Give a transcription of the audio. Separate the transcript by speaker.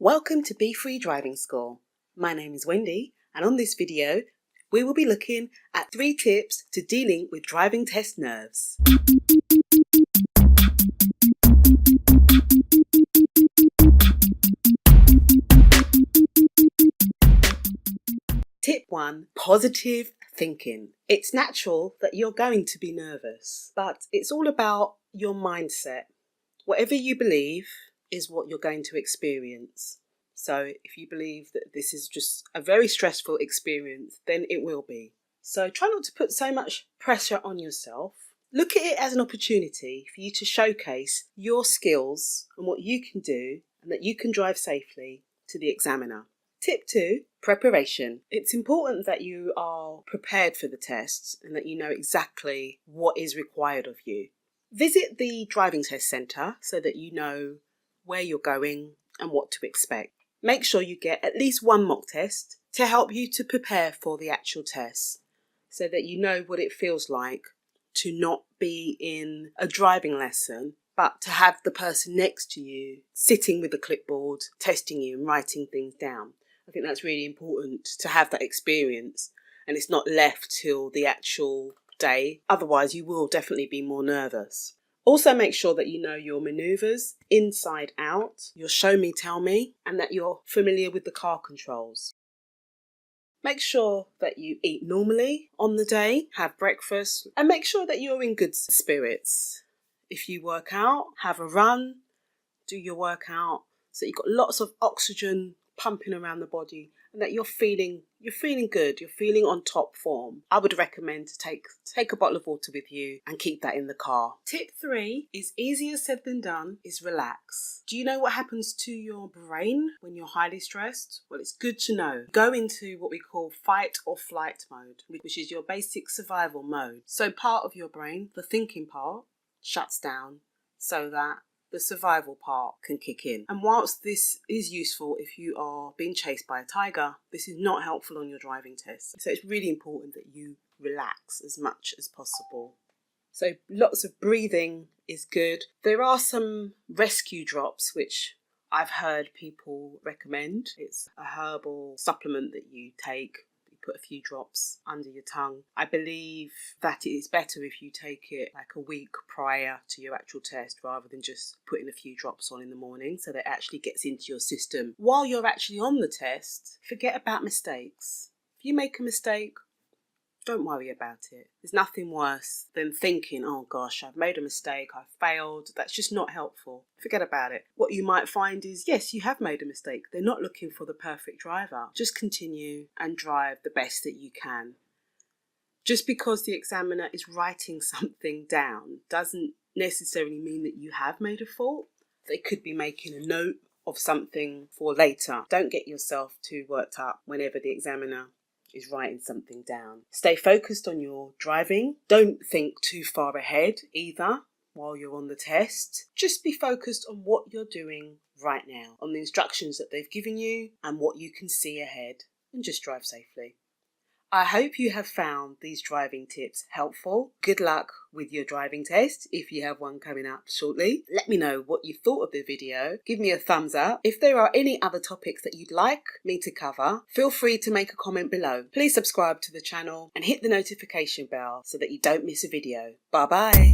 Speaker 1: Welcome to Be Free Driving School. My name is Wendy, and on this video we will be looking at 3 tips to dealing with driving test nerves. Tip 1. Positive thinking. It's natural that you're going to be nervous, but it's all about your mindset. Whatever you believe is what you're going to experience. So if you believe that this is just a very stressful experience, then it will be. So try not to put so much pressure on yourself. Look at it as an opportunity for you to showcase your skills and what you can do and that you can drive safely to the examiner. Tip 2, preparation. It's important that you are prepared for the tests and that you know exactly what is required of you. Visit the driving test centre so that you know where you're going and what to expect. Make sure you get at least 1 mock test to help you to prepare for the actual test so that you know what it feels like to not be in a driving lesson but to have the person next to you sitting with a clipboard, testing you and writing things down. I think that's really important to have that experience and it's not left till the actual day. Otherwise, you will definitely be more nervous. Also make sure that you know your manoeuvres inside out, your show me, tell me, and that you're familiar with the car controls. Make sure that you eat normally on the day, have breakfast, and make sure that you're in good spirits. If you work out, have a run, do your workout, so you've got lots of oxygen pumping around the body and that you're feeling good, you're feeling on top form. I would recommend to take a bottle of water with you and keep that in the car. Tip 3 is easier said than done, is relax. Do you know what happens to your brain when you're highly stressed? Well, it's good to know. Go into what we call fight or flight mode, which is your basic survival mode. So part of your brain, the thinking part, shuts down so that the survival part can kick in. And whilst this is useful if you are being chased by a tiger, this is not helpful on your driving test. So it's really important that you relax as much as possible. So lots of breathing is good. There are some rescue drops which I've heard people recommend. It's a herbal supplement that you take. Put a few drops under your tongue. I believe that it is better if you take it like a week prior to your actual test rather than just putting a few drops on in the morning so that it actually gets into your system. While you're actually on the test, forget about mistakes. If you make a mistake, don't worry about it. There's nothing worse than thinking, oh gosh, I've made a mistake, I've failed. That's just not helpful. Forget about it. What you might find is, yes, you have made a mistake. They're not looking for the perfect driver. Just continue and drive the best that you can. Just because the examiner is writing something down doesn't necessarily mean that you have made a fault. They could be making a note of something for later. Don't get yourself too worked up whenever the examiner is writing something down. Stay focused on your driving. Don't think too far ahead either while you're on the test. Just be focused on what you're doing right now, on the instructions that they've given you and what you can see ahead, and just drive safely. I hope you have found these driving tips helpful. Good luck with your driving test if you have one coming up shortly. Let me know what you thought of the video. Give me a thumbs up. If there are any other topics that you'd like me to cover, feel free to make a comment below. Please subscribe to the channel and hit the notification bell so that you don't miss a video. Bye bye.